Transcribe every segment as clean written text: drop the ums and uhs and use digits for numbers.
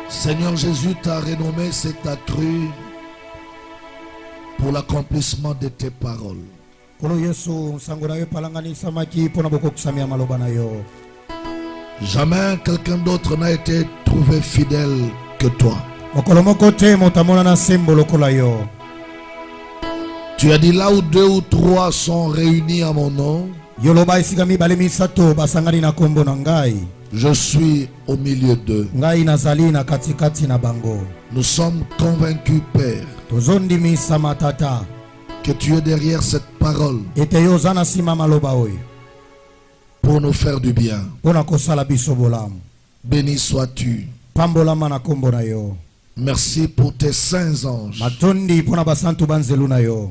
Seigneur Jésus, t'a renommé cette accrue pour l'accomplissement de tes paroles. Jamais quelqu'un d'autre n'a été trouvé fidèle que toi. Tu as dit là où 2 ou 3 sont réunis à mon nom, je suis au milieu d'eux. Nous sommes convaincus, Père, que tu es derrière cette parole pour nous faire du bien. Béni sois-tu. Merci pour tes saints anges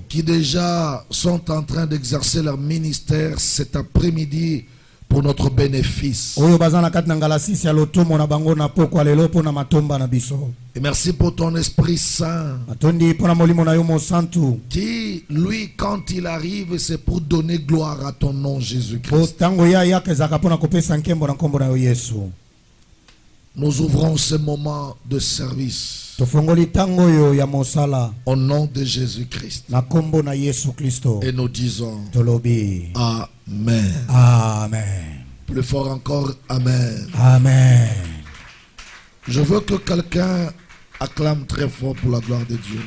qui déjà sont en train d'exercer leur ministère cet après-midi pour notre bénéfice. Et merci pour ton Esprit Saint qui, lui, quand il arrive, c'est pour donner gloire à ton nom, Jésus-Christ. Nous ouvrons ce moment de service au nom de Jésus-Christ. Et nous disons Amen. Amen. Plus fort encore, Amen. Amen. Je veux que quelqu'un acclame très fort pour la gloire de Dieu.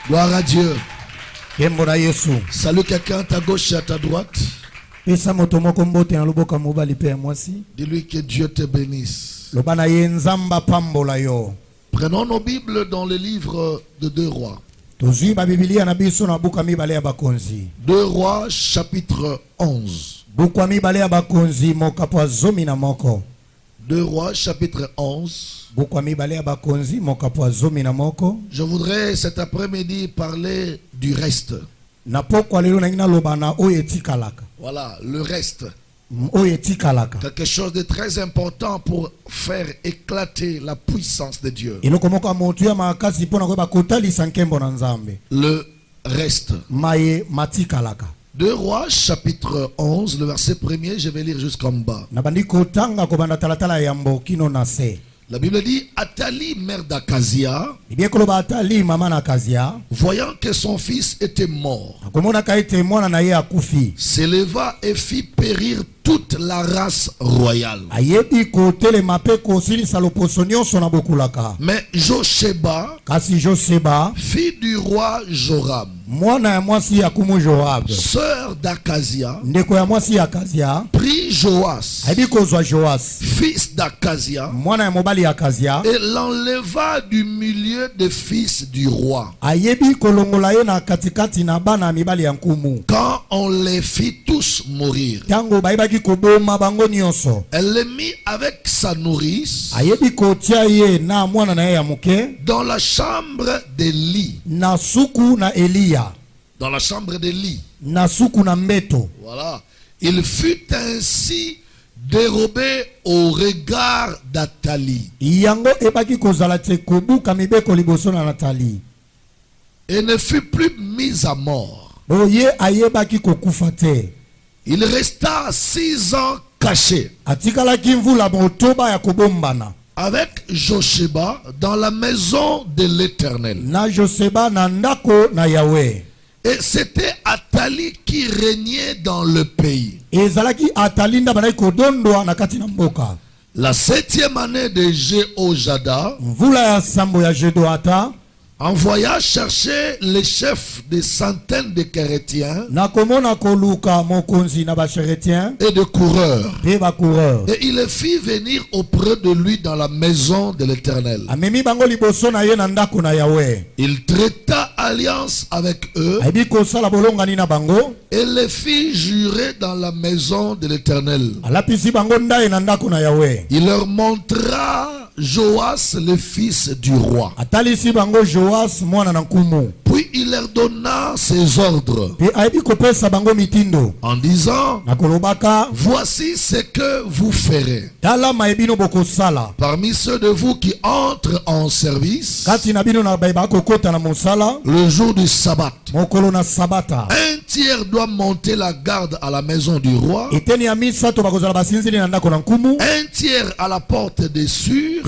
Gloire à Dieu. Salut quelqu'un à ta gauche et à ta droite. Dis-lui que Dieu te bénisse. Prenons nos Bibles dans le livre de 2 Rois. 2 Rois chapitre 11. 2 Rois chapitre 11. Je voudrais cet après-midi parler du reste. Voilà, le reste. Quelque chose de très important pour faire éclater la puissance de Dieu. Le reste. 2 Rois chapitre 11, le verset 1er, je vais lire jusqu'en bas. La Bible dit, Athalie, mère d'Akazia, voyant que son fils était mort, s'éleva et fit périr toute la race royale. Mais Josheba, fille du roi Joram, sœur d'Akazia, prit Joas, fils d'Akazia, et l'enleva du milieu des fils du roi. Quand on les fit tous mourir, elle les mit avec sa nourrice dans la chambre d'Élie. Dans la chambre d'Élie. Voilà. Il fut ainsi dérobé au regard d'Athalie. Et ne fut plus mis à mort. Il resta 6 ans caché avec Josheba dans la maison de l'Éternel. Et c'était Athalie qui régnait dans le pays. La 7e année de Jéhojada envoya chercher les chefs des centaines de chrétiens et de coureurs. Et il les fit venir auprès de lui dans la maison de l'Éternel. Il traita alliance avec eux et les fit jurer dans la maison de l'Éternel. Il leur montra Joas, le fils du roi, Puis il leur donna ses ordres en disant, voici ce que vous ferez. Parmi ceux de vous qui entrent en service le jour du sabbat, un tiers doit monter la garde à la maison du roi, un tiers à la porte des sûrs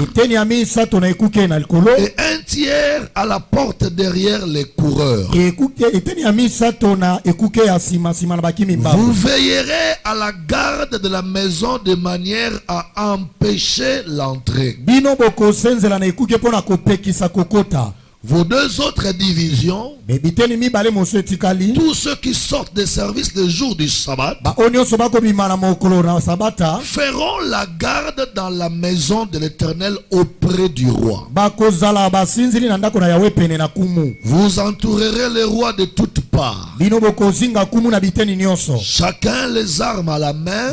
et un tiers à la porte derrière les coureurs. Vous veillerez à la garde de la maison de manière à empêcher l'entrée. Vos deux autres divisions, tous ceux qui sortent des services le jour du sabbat, feront la garde dans la maison de l'Éternel auprès du roi. Vous entourerez le roi de toutes parts, chacun les armes à la main,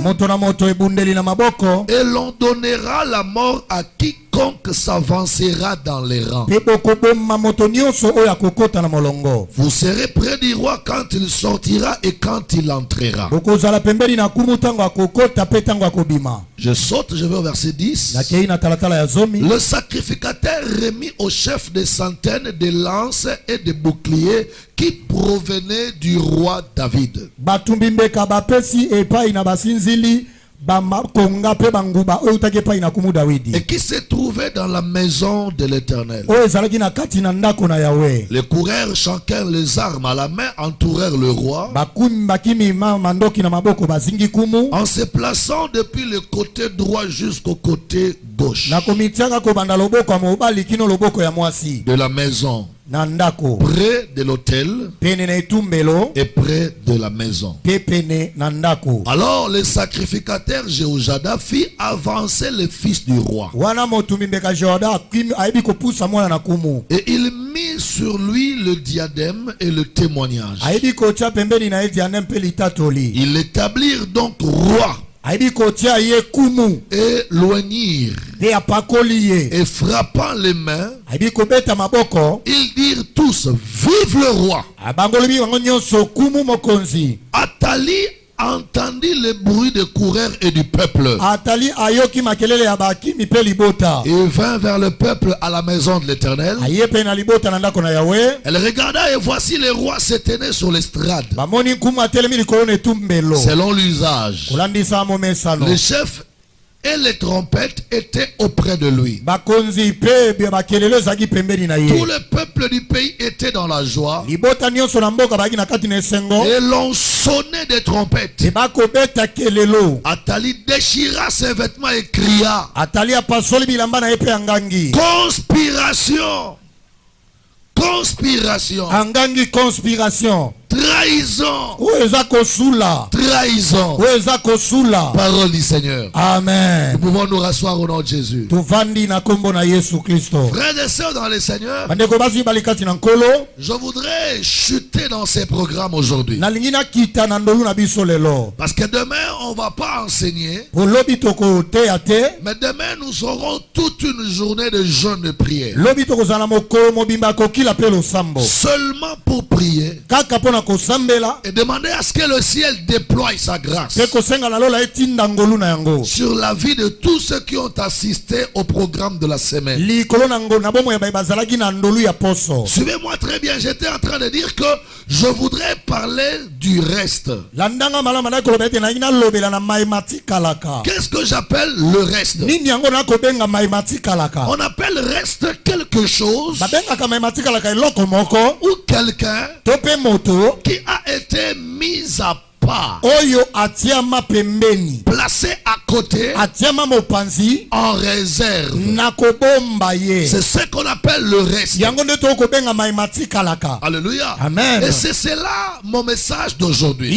et l'on donnera la mort à quiconque s'avancera dans les rangs. Vous serez près du roi quand il sortira et quand il entrera. Je saute, je vais au verset 10. Le sacrificateur remit au chef des centaines de lances et de boucliers qui provenaient du roi David, et qui se trouvait dans la maison de l'Éternel. Les coureurs, chacun les armes à la main, entourèrent le roi en se plaçant depuis le côté droit jusqu'au côté gauche de la maison, près de l'autel et près de la maison. Alors le sacrificateur Jéhoiada fit avancer le fils du roi, et il mit sur lui le diadème et le témoignage. Ils l'établirent donc roi et l'oignirent, et frappant les mains, ils dirent tous, vive le roi. Athalie entendit le bruit des coureurs et du peuple, et vint vers le peuple à la maison de l'Éternel. Elle regarda, et voici le roi se tenait sur l'estrade selon l'usage. Le chef et les trompettes étaient auprès de lui. Tout le peuple du pays était dans la joie, et l'on sonnait des trompettes. Athalie déchira ses vêtements et cria, conspiration, conspiration, conspiration, trahison, trahison. Parole du Seigneur. Amen. Nous pouvons nous rasseoir au nom de Jésus. Frères et sœurs dans le Seigneur, je voudrais chuter dans ces programmes aujourd'hui, parce que demain on ne va pas enseigner, mais demain nous aurons toute une journée de jeûne de prière, seulement pour prier et demander à ce que le ciel déploie sa grâce sur la vie de tous ceux qui ont assisté au programme de la semaine. Suivez-moi très bien, j'étais en train de dire que je voudrais parler du reste. Qu'est-ce que j'appelle le reste? On appelle reste quelque chose ou quelqu'un qui a été mis à part, placé à côté, en réserve. C'est ce qu'on appelle le reste. Alléluia. Amen. Et c'est cela mon message d'aujourd'hui.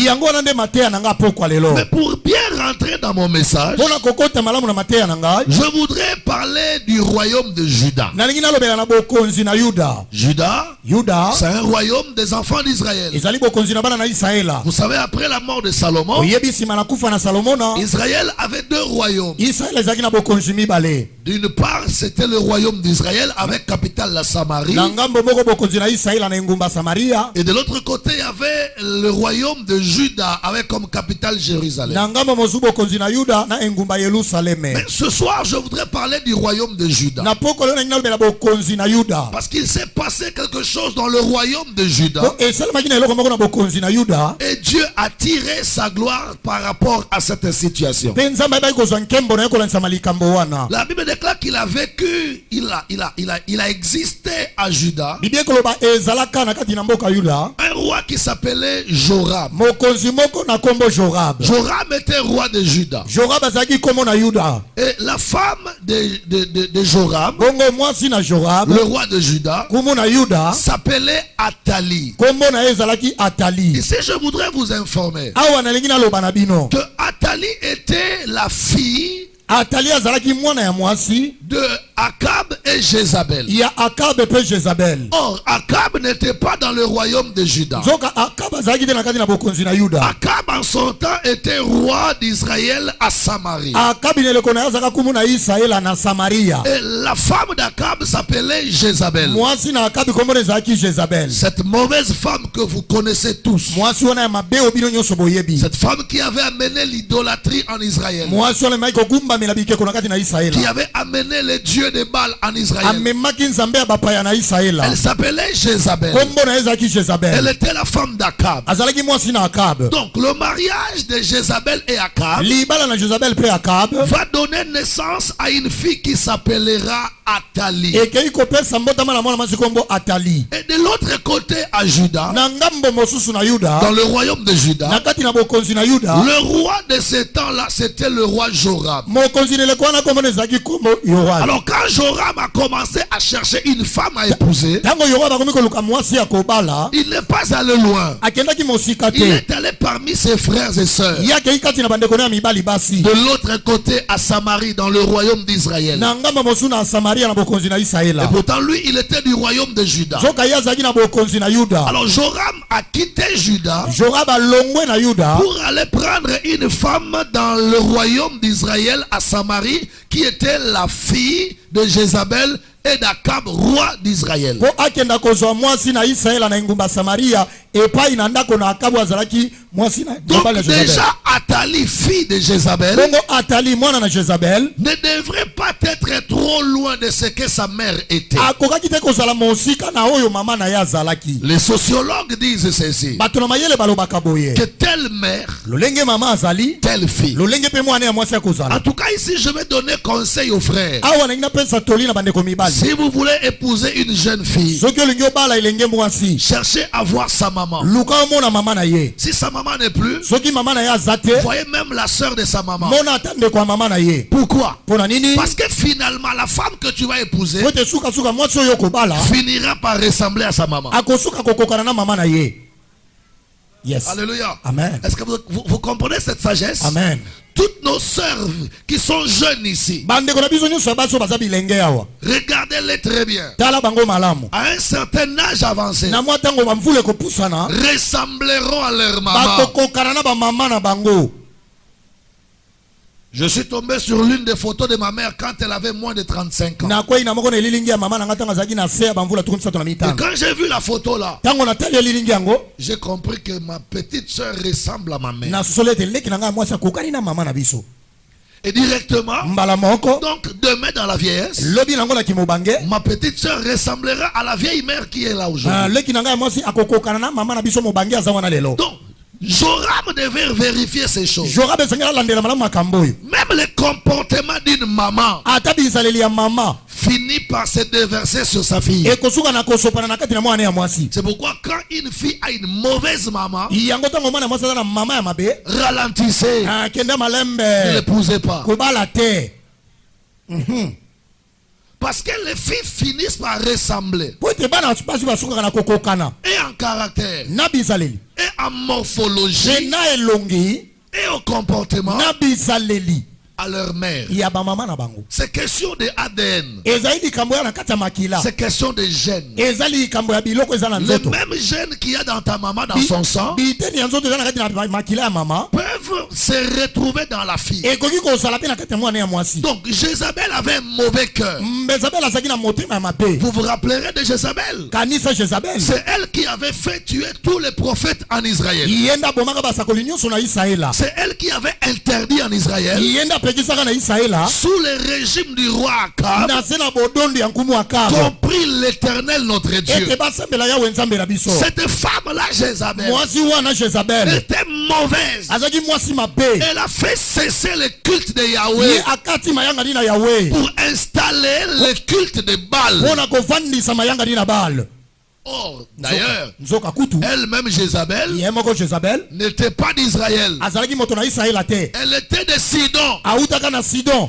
Mais pour bien rentrer dans mon message, je voudrais parler du royaume de Juda. Juda, c'est un royaume des enfants d'Israël. Vous savez, après la mort de Salomon, Israël avait deux royaumes. D'une part, c'était le royaume d'Israël avec capitale la Samarie. Et de l'autre côté, il y avait le royaume de Juda avec comme capitale Jérusalem. Mais ce soir, je voudrais parler du royaume de Juda. Parce qu'il s'est passé quelque chose dans le royaume de Juda. Et Dieu a tiré sa gloire par rapport à cette situation. La Bible déclare qu'il a vécu, il a existé à Juda. Un roi qui s'appelait Joram. Joram était roi de Juda. Et la femme de Joram, le roi de Juda, s'appelait Athalie. Ici, je voudrais vous informer que Athalie était la fille de Akab et Jézabel. Or, Akab n'était pas dans le royaume de Juda. Akab en son temps était roi d'Israël à Samarie. Et la femme d'Akab s'appelait Jézabel. Cette mauvaise femme que vous connaissez tous. Cette femme qui avait amené l'idolâtrie en Israël. Qui avait amené les dieux de Baal en Israël. Elle s'appelait Jézabel. Elle était la femme d'Akab. Donc le mariage de Jézabel et Akab va donner naissance à une fille qui s'appellera Athalie. Et de l'autre côté à Juda, dans le royaume de Juda, le roi de ce temps-là, c'était le roi Joram. Alors quand Joram a commencé à chercher une femme à épouser, il n'est pas allé loin. Il est allé parmi ses frères et sœurs. De l'autre côté à Samarie, dans le royaume d'Israël. Et pourtant lui, il était du royaume de Juda. Alors Joram a quitté Juda pour aller prendre une femme dans le royaume d'Israël à Samarie, qui était la fille de Jézabel et d'Akab, roi d'Israël. Donc déjà Athalie, fille de Jézabel, ne devrait pas être trop loin de ce que sa mère était. Les sociologues disent ceci, que telle mère, telle fille. En tout cas ici je vais donner conseil aux frères. Si vous voulez épouser une jeune fille, cherchez à voir sa maman. Si sa maman n'est plus, voyez même la soeur de sa maman. Pourquoi? Parce que finalement la femme que tu vas épouser finira par ressembler à sa maman. Yes. Alléluia. Amen. Est-ce que vous comprenez cette sagesse? Amen. Toutes nos sœurs qui sont jeunes ici, regardez-les très bien. À un certain âge avancé, ressembleront à leur maman. Je suis tombé sur l'une des photos de ma mère quand elle avait moins de 35 ans. Et quand j'ai vu la photo là, j'ai compris que ma petite soeur ressemble à ma mère. Et directement, donc demain dans la vieillesse, ma petite soeur ressemblera à la vieille mère qui est là aujourd'hui. Donc, Joram devait vérifier ces choses. Même le comportement d'une maman finit par se déverser sur sa fille. C'est pourquoi quand une fille a une mauvaise maman, ralentissez, ne l'épousez pas. Parce que les filles finissent par ressembler. Et en caractère, et en morphologie, et au comportement. à leur mère. C'est question de ADN. C'est question de gènes. Les mêmes gènes qu'il y a dans ta maman, dans son sang, peuvent se retrouver dans la fille. Donc Jézabel avait un mauvais cœur. Vous vous rappellerez de Jézabel? C'est elle qui avait fait tuer tous les prophètes en Israël. C'est elle qui avait interdit en Israël, sous le régime du roi Akab, compris l'Éternel notre Dieu. Cette femme-là, Jézabel, était mauvaise. Elle a fait cesser le culte de Yahweh pour installer le culte de Baal. Or, d'ailleurs, elle-même Jézabel n'était pas d'Israël. Elle était de Sidon.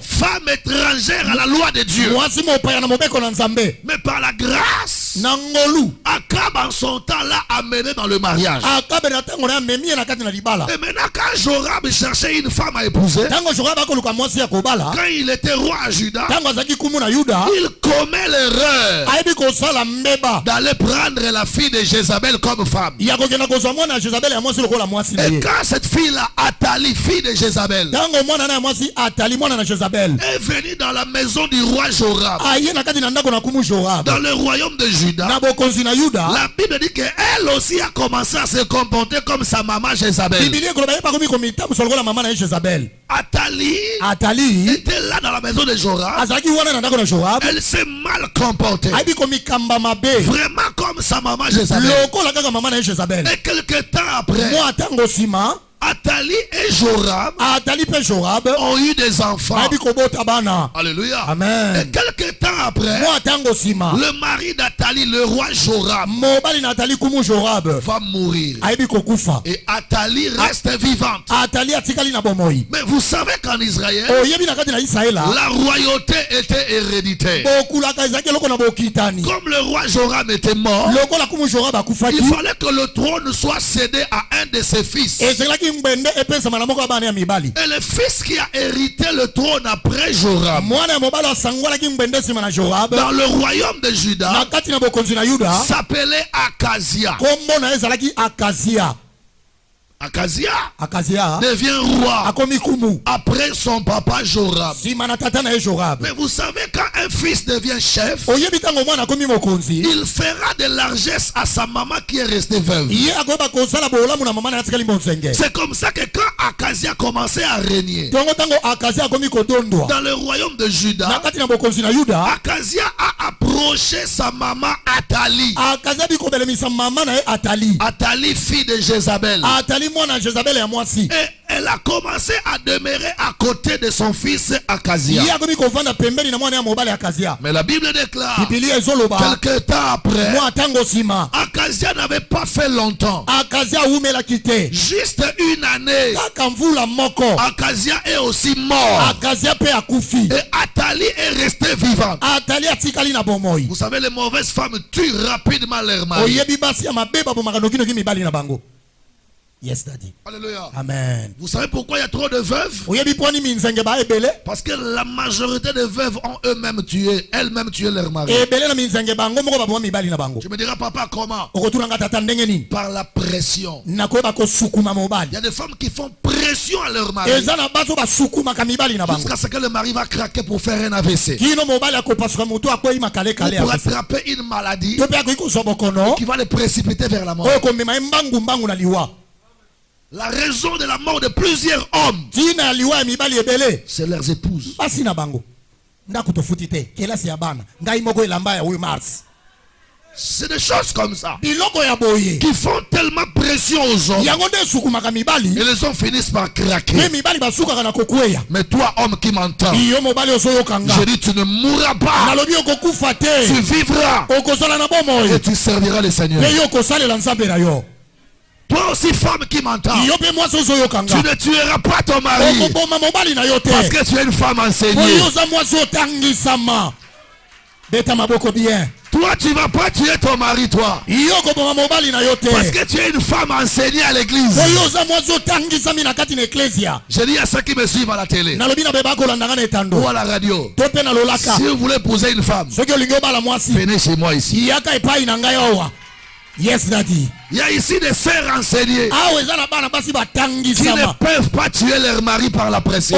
Femme étrangère à la loi de Dieu. Mais par la grâce, Akab en son temps l'a amené dans le mariage. Et maintenant quand Joram cherchait une femme à épouser, quand il était roi à Juda, il commet l'erreur d'aller prendre la fille de Jézabel comme femme. Et quand cette fille-là, Athalie, fille de Jézabel, est venue dans la maison du roi Joram, dans le royaume de Juda, la Bible dit qu'elle aussi a commencé à se comporter comme sa maman Jézabel. Athalie était là dans la maison de Joram. Elle s'est mal comportée, vraiment comme sa maman Jézabel. Et quelque temps après, Athalie et Joram ont eu des enfants. Alléluia. Amen. Et quelque temps après, le mari d'Athalie, le roi Joram, va mourir. Et Athalie reste vivante. Mais vous savez qu'en Israël, la royauté était héréditaire. Comme le roi Joram était mort, il fallait que le trône soit cédé à un de ses fils. Et le fils qui a hérité le trône après Joram, dans le royaume de Juda, s'appelait Akazia. Akazia devient roi après son papa Joram. Mais vous savez, quand un fils devient chef, il fera de largesse à sa maman qui est restée veuve. C'est comme ça que quand Akazia commençait à régner dans le royaume de Juda, Akazia a approché sa maman Athalie. Athalie, fille de Jézabel. Et elle a commencé à demeurer à côté de son fils Akazia. Mais la Bible déclare, quelque temps après, Akazia n'avait pas fait longtemps, juste une année, Akazia est aussi mort. Et Athalie est restée vivante. Vous savez, les mauvaises femmes tuent rapidement leur mari. Yes, Daddy. Alléluia. Amen. Vous savez pourquoi il y a trop de veuves? Parce que la majorité des veuves ont elles-mêmes tué leur mari. Tu me diras, papa, comment? Par la pression. Il y a des femmes qui font pression à leur mari jusqu'à ce que le mari va craquer pour faire un AVC, pour attraper une maladie qui va les précipiter vers la mort. La raison de la mort de plusieurs hommes, c'est leurs épouses. C'est des choses comme ça qui font tellement pression aux hommes et les hommes finissent par craquer. Mais toi, homme qui m'entends, je dis, tu ne mourras pas, tu vivras et tu serviras le Seigneur. Toi aussi, femme qui m'entends, tu ne tueras pas ton mari parce que tu es une femme enseignée. Toi, tu ne vas pas tuer ton mari, toi. Parce que tu es une femme enseignée à l'église. Je dis à ceux qui me suivent à la télé ou à la radio, si vous voulez épouser une femme, venez chez moi ici. Yes, daddy. Il y a ici des sœurs enseignées qui ne peuvent pas tuer leur mari par la pression.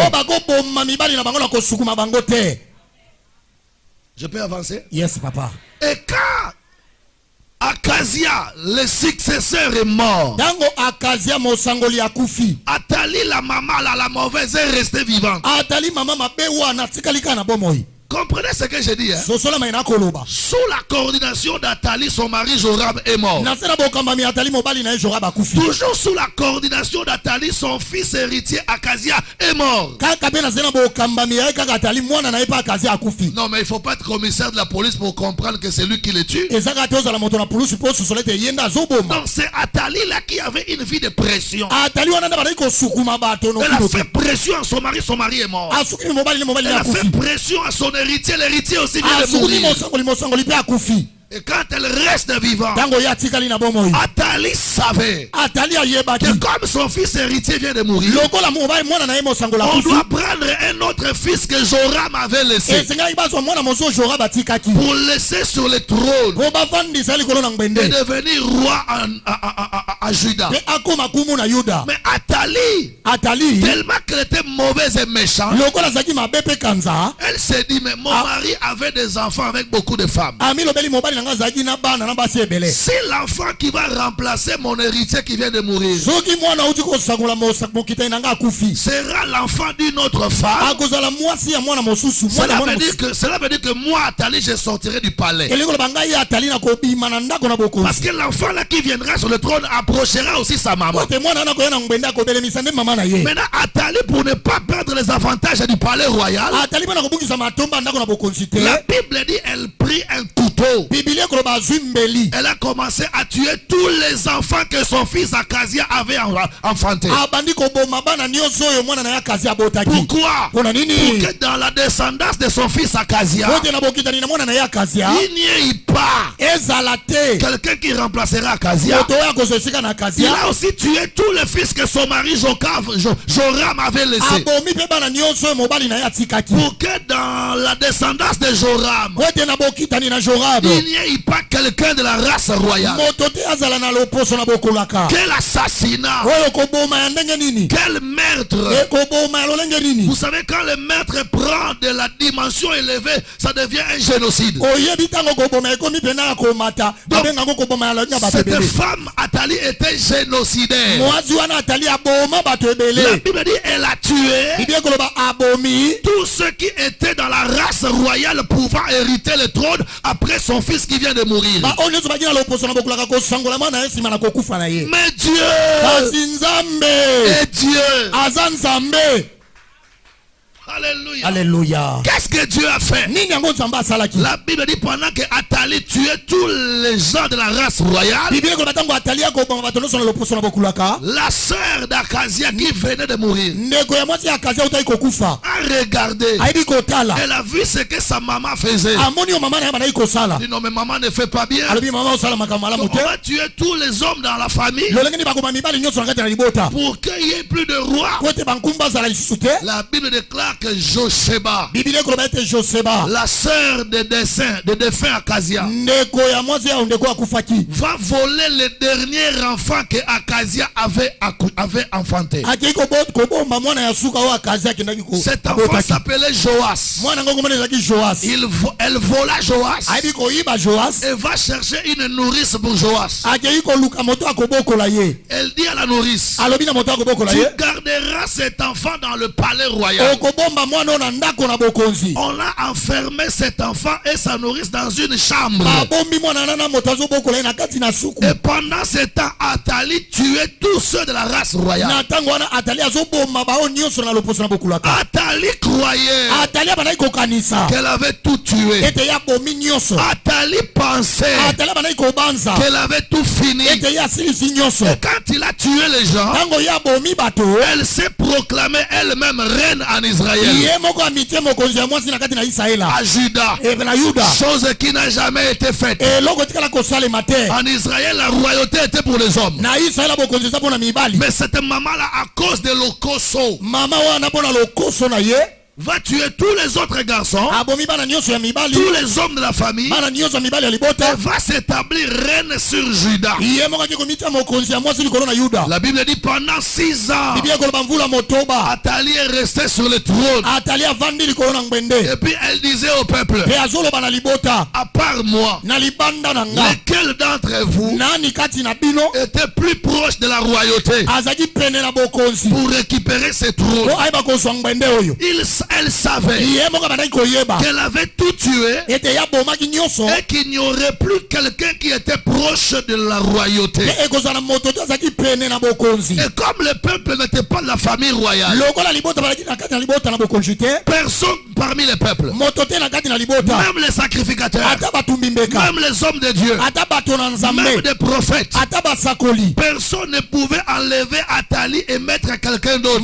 Je peux avancer? Yes, papa. Et quand Akazia, le successeur, est mort, Athalie, la maman, la mauvaise, est restée vivante. Comprenez ce que je dis, hein? Sous la coordination d'Athalie, son mari Joram est mort. Toujours sous la coordination d'Athalie, son fils héritier Akazia est mort. Non, mais il ne faut pas être commissaire de la police pour comprendre que c'est lui qui le tue. Donc c'est Athalie là qui avait une vie de pression. Elle a fait pression à son mari est mort. Elle a fait pression à son héritier, l'héritier aussi vient de mourir. Et quand elle reste vivante, Athalie savait que comme son fils héritier vient de mourir, on doit prendre un autre fils que Joram avait laissé pour laisser sur le trône et devenir roi à Juda. Mais Athalie, tellement qu'elle était mauvaise et méchante, elle s'est dit, mais mon mari avait des enfants avec beaucoup de femmes. Si l'enfant qui va remplacer mon héritier qui vient de mourir sera l'enfant d'une autre femme, cela veut dire que moi, Athalie, je sortirai du palais. Parce que l'enfant là qui viendra sur le trône approchera aussi sa maman. Maintenant, Athalie, pour ne pas perdre les avantages du palais royal, la Bible dit elle prit un couteau. Elle a commencé à tuer tous les enfants que son fils Akazia avait enfantés. Pourquoi? Pour que dans la descendance de son fils Akazia, il n'y ait pas quelqu'un qui remplacera Akazia. Il a aussi tué tous les fils que son mari Joram avait laissés. Pour que dans la descendance de Joram, il n'y ait pas quelqu'un de la race royale. Quel assassinat, quel meurtre. Vous savez, quand le meurtre prend de la dimension élevée, ça devient un génocide. Donc, cette femme Athalie était génocidaire. La Bible dit elle a tué tous ceux qui étaient dans la race royale pouvant hériter le trône après son fils qui vient de mourir. Mais Dieu est Dieu. Alléluia. Alléluia. Qu'est-ce que Dieu a fait? La Bible dit pendant que Athalie tuait tous les gens de la race royale, la sœur d'Akazia qui venait de mourir a regardé. Elle a vu ce que sa maman faisait. Elle dit non, mais maman ne fait pas bien. Donc, on va tuer tous les hommes dans la famille pour qu'il n'y ait plus de roi. La Bible déclare que Josheba, la sœur de défunt Akazia, va voler le dernier enfant que Akazia avait enfanté. Cet enfant s'appelait Joas. Elle vola Joas et va chercher une nourrice pour Joas. Elle dit à la nourrice, tu garderas cet enfant dans le palais royal. On a enfermé cet enfant et sa nourrice dans une chambre. Et pendant ce temps, Athalie tuait tous ceux de la race royale. Athalie croyait qu'elle avait tout tué. Athalie pensait qu'elle avait tout fini. Et quand il a tué les gens, elle s'est proclamée elle-même reine en Israël. Israël. À Juda. Chose qui n'a jamais été faite. En Israël, la royauté était pour les hommes. Mais cette maman-là, à cause de l'okoso, va tuer tous les autres garçons, tous les hommes de la famille, et va s'établir reine sur Juda. La Bible dit pendant 6 ans, Athalie est restée sur le trône. Et puis elle disait au peuple, à part moi, lequel d'entre vous était plus proche de la royauté pour récupérer ce trône? Elle savait qu'elle avait tout tué et qu'il n'y aurait plus quelqu'un qui était proche de la royauté. Et comme le peuple n'était pas de la famille royale, personne parmi les peuples, même les sacrificateurs, même les hommes de Dieu, même des prophètes, personne ne pouvait enlever Athalie et mettre quelqu'un d'autre.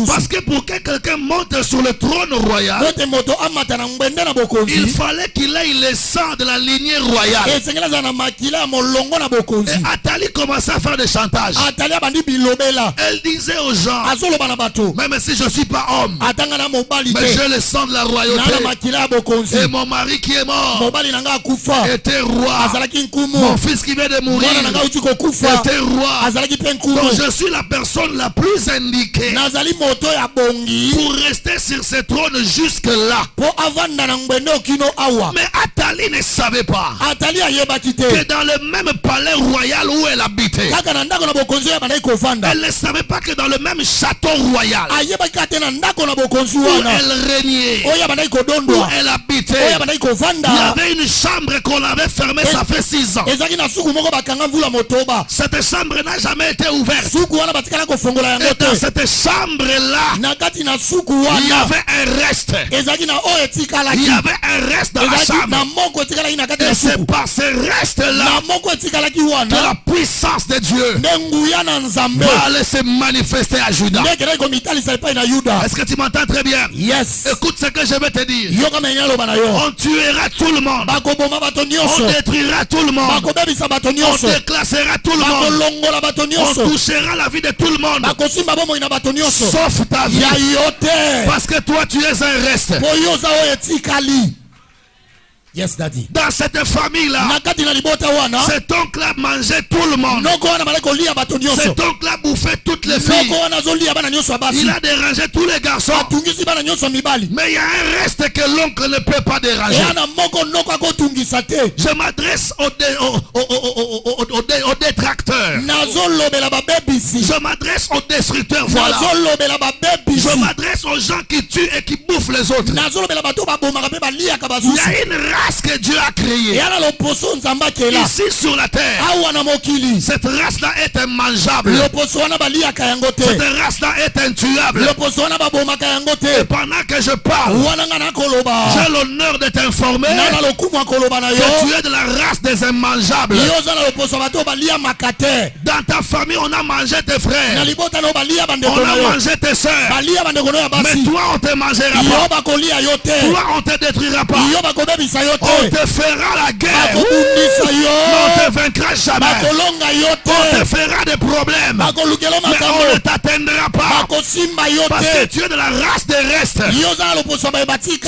Parce que pour que quelqu'un monte sur le trône royal, il fallait qu'il ait le sang de la lignée royale. Et Athalie commençait à faire des chantages. Elle disait aux gens, même si je ne suis pas homme, mais j'ai le sang de la royauté, et mon mari qui est mort était roi, mon fils qui vient de mourir était roi, donc je suis la personne la plus indiquée pour rester sur ce trône jusque là. Mais Athalie ne savait pas que dans le même palais royal où elle habitait, elle ne savait pas que dans le même château royal où elle régnait, où elle habitait, il y avait une chambre qu'on avait fermée, ça fait 6 ans. Cette chambre n'a jamais été ouverte. Et dans cette chambre-là, il y avait un reste. Il y avait un reste dans la chambre. Et c'est par ce reste-là que la puissance de Dieu va aller se manifester à Juda. Est-ce que tu m'entends très bien? Yes. Écoute ce que je vais te dire. On tuera tout le monde. On détruira tout le monde. On déclassera tout le monde. On touchera la vie de tout le monde, sauf ta vie. Parce que toi tu es un reste. Yes, daddy. Dans cette famille-là, cet oncle-là mangeait tout le monde. Cet oncle-là bouffait toutes les filles. Il a dérangé tous les garçons. Mais il y a un reste que l'oncle ne peut pas déranger. Je m'adresse aux détracteurs. Je m'adresse aux destructeurs. Voilà. Je m'adresse aux gens qui tuent et qui bouffent les autres. Il y a une race que Dieu a créée ici sur la terre. Cette race-là est immangeable. Cette race-là est intuable. Et pendant que je parle, j'ai l'honneur de t'informer que tu es de la race des immangeables. Dans ta famille, on a mangé tes frères, on a mangé tes soeurs, mais toi on te mangera pas, toi on te détruira pas, on te fera la guerre, mais on te vaincra jamais, on te fera des problèmes, mais on ne t'atteindra pas, parce que tu es de la race des restes. Tu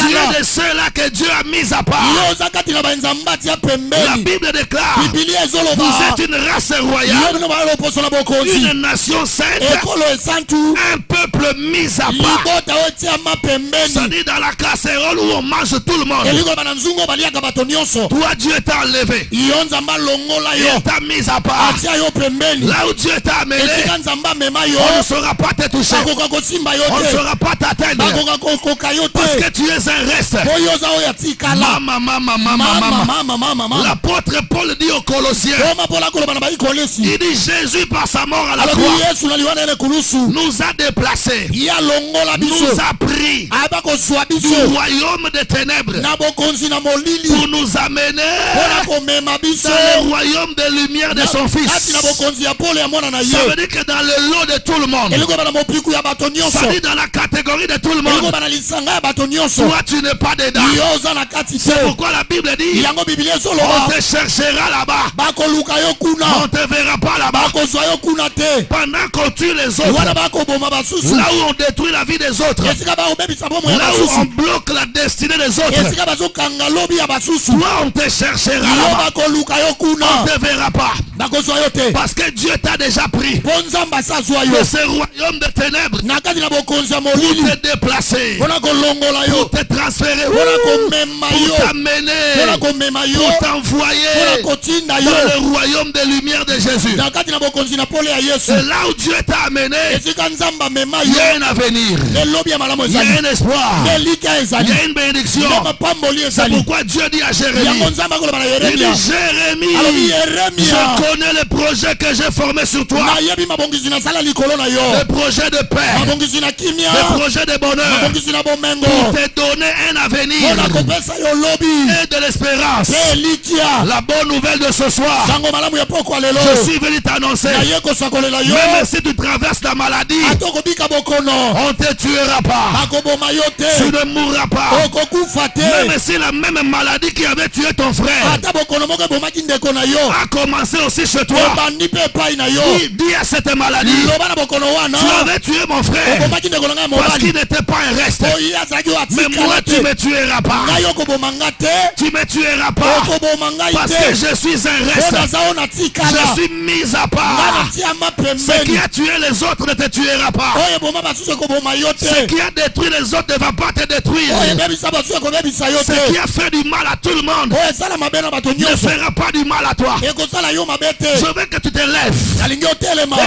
es de ceux-là que Dieu a mis à part. La Bible déclare, vous êtes une race royale, une nation sainte, un peuple mis à part. C'est-à-dire dans la casserole où on mange tout le monde. Toi Dieu t'a enlevé, il t'a mis à part. Là où Dieu t'a amené, on ne saura pas te toucher, on ne saura pas t'atteindre, parce que tu es un reste. L'apôtre Paul dit aux Colossiens, il dit Jésus par sa mort à la croix nous a déplacés, nous a pris du royaume des ténèbres pour nous amener dans le royaume de lumière de son fils. Ça veut dire que dans le lot de tout le monde, ça dit dans la catégorie de tout le monde, toi tu n'es pas dedans. C'est pourquoi la Bible dit, on te cherchera là-bas, on te verra pas là-bas. Pendant qu'on tue les autres, là où on détruit la vie des autres, là où on bloque la destinée des autres, toi on te cherchera là-bas, on te verra pas. Parce que Dieu t'a déjà pris de ce royaume de ténèbres pour te déplacer, pour te transférer, pour t'amener, pour t'envoyer dans le royaume de lumière de Jésus. Et là où Dieu t'a amené, il y a un avenir, il y a un espoir, il y a une bénédiction. C'est pourquoi Dieu dit à Jérémie, il dit, Jérémie, je connais le projet que j'ai formé sur toi, le projet de paix, le projet de bonheur, pour te donner un avenir et de l'espérance. La bonne nouvelle de ce soir, je suis venu t'annoncer, même si tu traverses la maladie, on ne te tuera pas, tu ne mourras pas. Même si la même maladie qui avait tué ton frère a commencé aussi chez toi, dis à cette maladie, tu avais tué mon frère parce qu'il n'était pas un reste, mais moi tu me tueras pas, tu me tueras pas, parce que je suis un reste, je suis mis à part. Ce qui a tué les autres ne te tuera pas, ce qui a détruit les autres ne va pas te détruire, ce qui a fait du mal à tout le monde ne fera pas du mal à toi. Je veux que tu te lèves et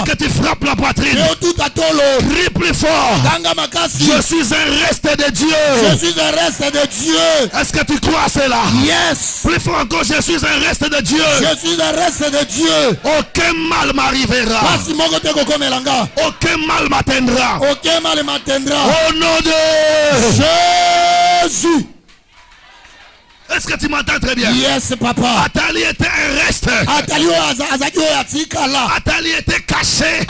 que tu frappes la poitrine. Crie plus fort, je suis un reste de Dieu. Est-ce que tu crois cela? Yes. Plus fort encore, je suis un reste de Dieu. Aucun mal m'arrivera, aucun mal m'atteindra, au nom de Jésus. Est-ce que tu m'entends très bien? Yes, papa. Atali était un reste. Atali était caché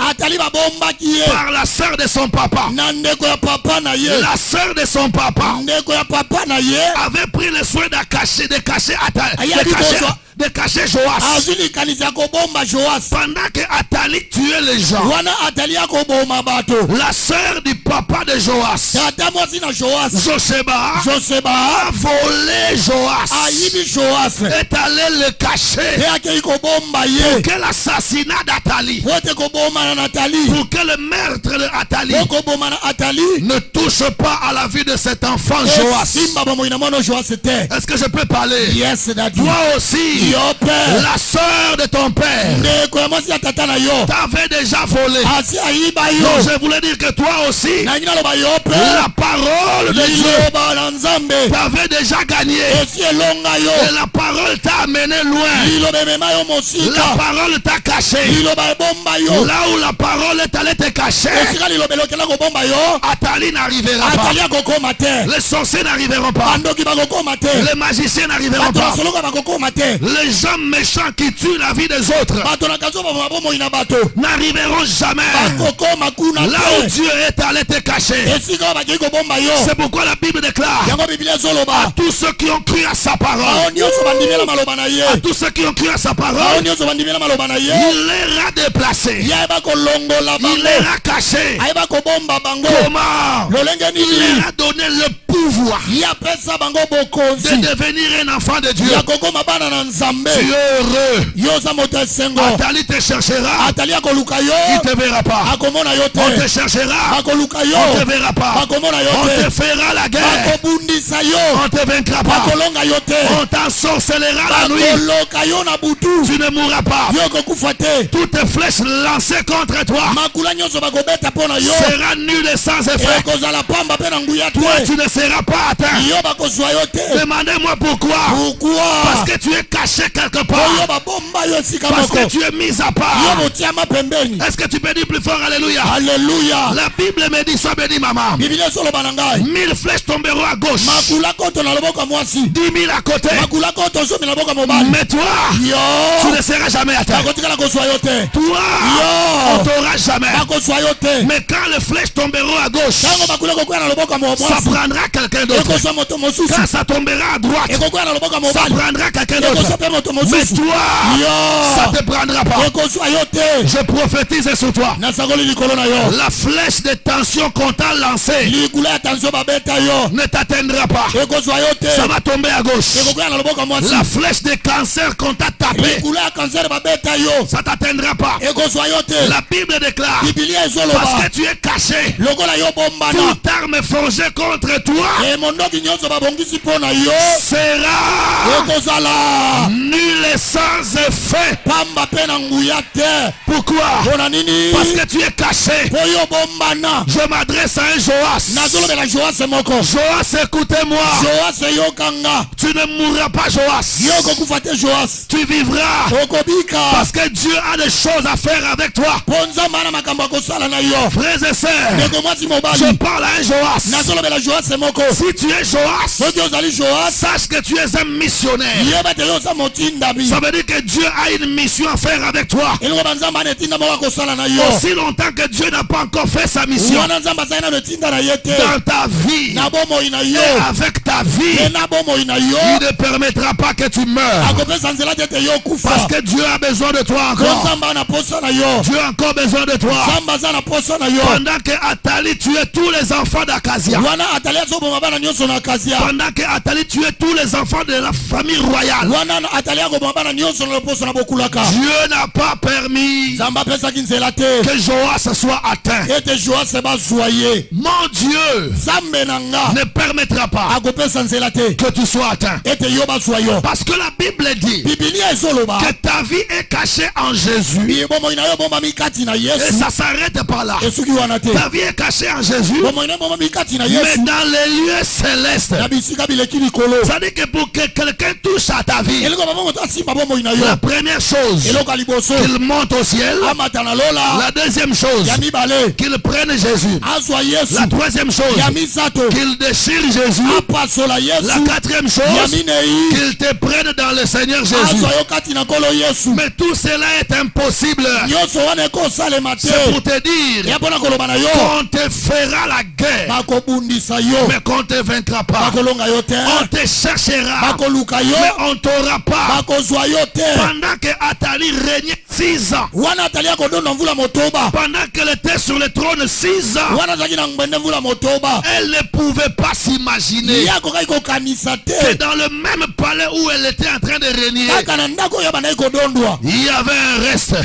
par la sœur de son papa. La sœur de son papa avait pris le soin de cacher Atali, de cacher Joas. Pendant que Atali tuait les gens, la sœur du papa de Joas, Josheba, a volé Joas, est allé le cacher pour que l'assassinat d'Atali, pour que le meurtre d'Atali ne touche pas à la vie de cet enfant Joas. Est-ce que je peux parler? Yes, daddy. Toi aussi, la sœur de ton père t'avait déjà volé. Donc je voulais dire que toi aussi, la parole de Dieu t'avait déjà gagné. Et la parole t'a amené loin. La parole t'a caché. Là où la parole est allée te cacher, Atali n'arrivera pas. Les sorciers n'arriveront pas. Les magiciens n'arriveront pas. Les gens méchants qui tuent la vie des autres n'arriveront jamais là où Dieu est allé te cacher. C'est pourquoi la Bible déclare à tous ceux qui ont cru à sa parole, à tous ceux qui ont cru à sa parole, il les a déplacés, il les a cachés. Comment? Il leur a donné le pouvoir de devenir un enfant de Dieu. Tu es heureux. Atali te cherchera, il te verra pas. On te cherchera, on te verra pas. On te fera la guerre, on te vaincra pas. On t'ensorcellera la nuit, tu ne mourras pas. Toutes les flèches lancées contre toi sera nulle et sans effet. Toi tu ne seras pas atteint. Demandez-moi pourquoi. Parce que tu es caché quelque part. Parce que tu es mis à part. Est-ce que tu peux dire plus fort alléluia? Alléluia. La Bible me dit, sois béni maman. 1000 flèches tomberont à gauche. 10 000 à côté. Mais toi, tu ne seras jamais atteint. Toi, on t'aura jamais. Mais quand les flèches tomberont à gauche, ça prendra quelqu'un d'autre. Quand ça tombera à droite, ça prendra quelqu'un d'autre. Mais toi, ça ne te prendra pas. Je prophétise sur toi. La flèche de tension qu'on t'a lancée ne t'atteindra pas. Ça va tomber à gauche. La flèche de cancer qu'on t'a tapé, ça ne t'atteindra pas. La Bible déclare, parce que tu es caché, toute arme forgée contre toi sera nulle et sans effet. Pourquoi? Parce que tu es caché. Je m'adresse à un Joas. Joas, écoutez-moi. Tu ne mourras pas, Joas. Tu vivras. Parce que Dieu a des choses à faire avec toi. Frères et sœurs, je parle à un Joas. Si tu es Joas, sache que tu es un missionnaire. Ça veut dire que Dieu a une mission à faire avec toi. Aussi longtemps que Dieu n'a pas encore fait sa mission dans ta vie et avec ta vie, il ne permettra pas que tu meurs. Parce que Dieu a besoin de toi encore. Dieu a encore besoin de toi. Pendant que Athalie tuait tous les enfants d'Akazia, pendant que Athalie tuait tous les enfants de la famille royale, Dieu n'a pas permis que Joas soit atteint. Mon Dieu ne permettra pas que tu sois atteint. Parce que la Bible dit que ta vie est cachée en Jésus. Et ça s'arrête par là. Ta vie est cachée en Jésus, mais dans les lieux célestes. Ça dit que pour que quelqu'un touche à ta vie, la première chose, qu'il monte au ciel. La deuxième chose, qu'il prenne Jésus. La troisième chose, qu'il déchire Jésus. La quatrième chose, qu'il te prenne dans le Seigneur Jésus. Mais tout cela est impossible. C'est pour te dire qu'on te fera la guerre, mais qu'on ne te vaincra pas. On te cherchera, mais on ne t'aura pas. Pendant que Athalie régnait 6 ans, pendant qu'elle était sur le trône 6 ans, elle ne pouvait pas s'imaginer que dans le même palais où elle était en train de régner, il y avait un reste.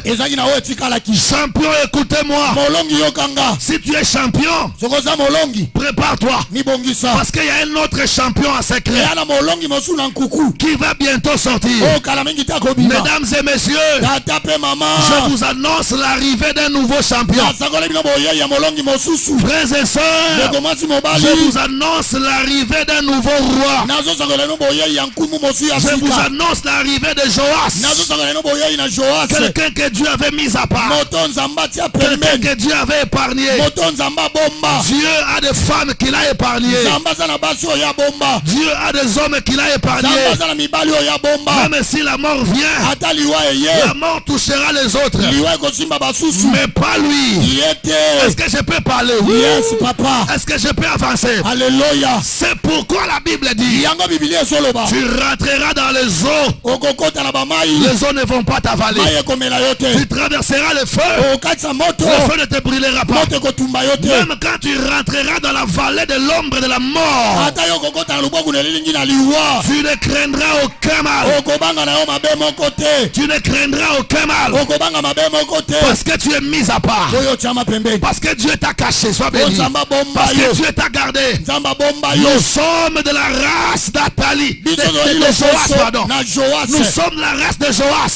Champion, écoutez-moi. Si tu es champion, prépare-toi. Parce qu'il y a un autre champion en secret qui va bientôt sortir. Mesdames et messieurs, je vous annonce l'arrivée d'un nouveau champion. Frères et sœurs, je vous annonce l'arrivée d'un nouveau roi. Je vous annonce l'arrivée de Joas. Quelqu'un que Dieu avait mis à part. Quelqu'un que Dieu avait épargné. Dieu a des femmes qu'il a épargnées. Dieu a des hommes qu'il a épargnés. Même si la mort vient, la mort touchera les autres, mais pas lui. Est-ce que je peux parler? Oui. Est-ce que je peux avancer? Alléluia. C'est pourquoi la Bible dit, tu rentreras dans les eaux, les eaux ne vont pas t'avaler. Tu traverseras le feu, le feu ne te brûlera pas. Même quand tu rentreras dans la vallée de l'ombre de la mort, tu ne craindras aucun mal. Tu ne craindras aucun mal. Parce que tu es mis à part. Parce que Dieu t'a caché. Sois béni. Parce que Dieu t'a gardé. Nous sommes de la race d'Athalie. De Joas, pardon. Nous sommes de la race de Joas.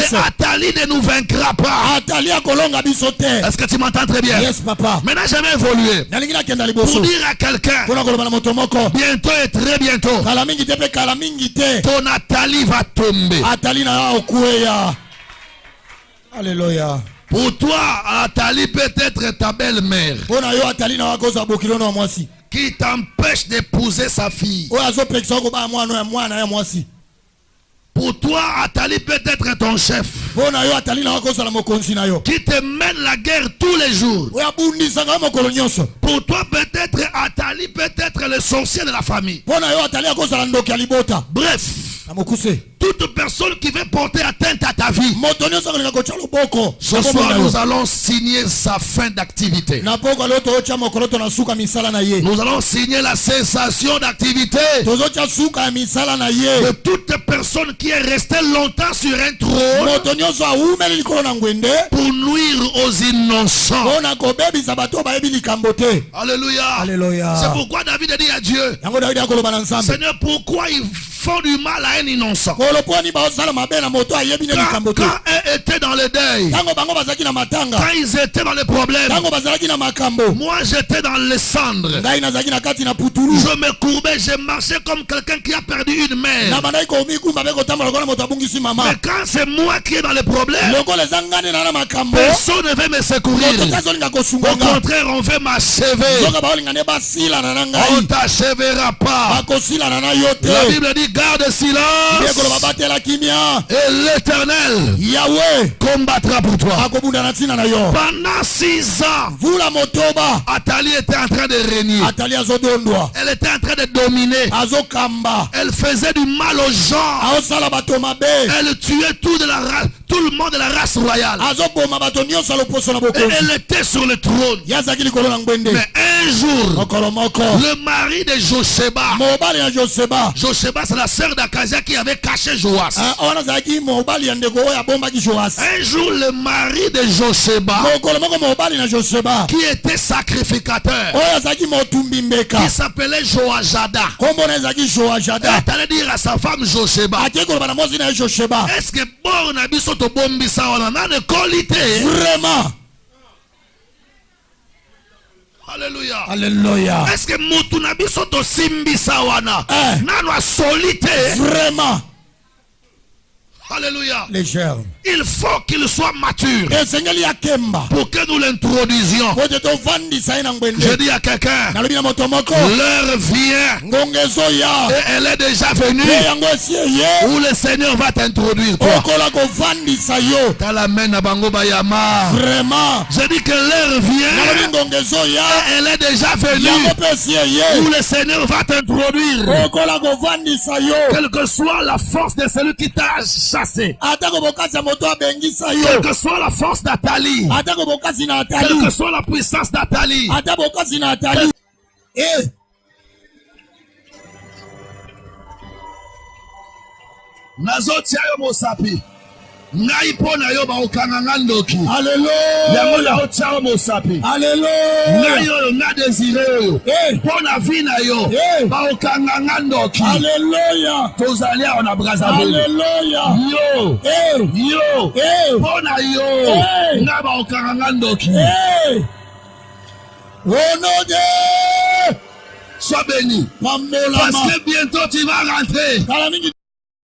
Et Athalie ne nous vaincra pas. Est-ce que tu m'entends très bien? Yes, papa. Maintenant je vais évoluer pour dire à quelqu'un, bientôt et très bientôt, ton Athalie va tomber. Sembe. Alléluia. Pour toi, Atali peut être ta belle-mère qui t'empêche d'épouser sa fille. Pour toi, Atali peut être ton chef qui te mène la guerre tous les jours. Pour toi, peut-être Atali peut être le sorcier de la famille. Bref, toute personne qui veut porter atteinte à ta vie, ce soir nous allons signer sa fin d'activité. Nous allons signer la cessation d'activité de toute personne qui est restée longtemps sur un trône pour nuire aux innocents. Alléluia. Alléluia. C'est pourquoi David a dit à Dieu, Seigneur, pourquoi ils font du mal à un innocent? Quand eux étaient dans le deuil, quand ils étaient dans les problèmes, moi j'étais dans les cendres. Je me courbais, je marchais comme quelqu'un qui a perdu une mère. Mais quand c'est moi qui est dans les problèmes, personne ne veut me secourir. Au contraire, on veut m'achever. On ne t'achèvera pas. La Bible dit garde silence et l'Éternel combattra pour toi. Pendant 6 ans, Atali était en train de régner. Elle était en train de dominer. Elle faisait du mal aux gens. Elle tuait tout le monde de la race royale. Et elle était sur le trône. Mais un jour, le mari de Josheba, c'est la sœur d'Akazia qui avait caché Joas. Un jour, le mari de Josheba, qui était sacrificateur, qui s'appelait Joajada, est allé dire à sa femme Josheba, est-ce que bon abiso to bombi sawana na ne qualité? Vraiment. Alléluia. Alléluia. Est-ce que Mutunabi soto simbi sawana nanwa solité? Vraiment. Alléluia. Légère. Il faut qu'il soit mature pour que nous l'introduisions. Je dis à quelqu'un, l'heure vient et elle est déjà venue où le Seigneur va t'introduire toi. Vraiment. Je dis que l'heure vient et elle est déjà venue où le Seigneur va t'introduire. Quelle que soit la force de celui qui t'a chassé, quelle que soit la force d'Atali, quelle que soit la puissance d'Atali, nazotia yo mosapi ngai pona yo ba okanganga ndoki. Alléluia. Yango la otia mosapi. Alléluia. Ngai yo na désiré yo pona vie na yo ba okanganga ndoki. Alléluia. Tozali on a Brazzaville. Alléluia. Yo pona yo na ba okanganga ndoki. Au nom de Sois béni. Parce que bientôt tu vas rentrer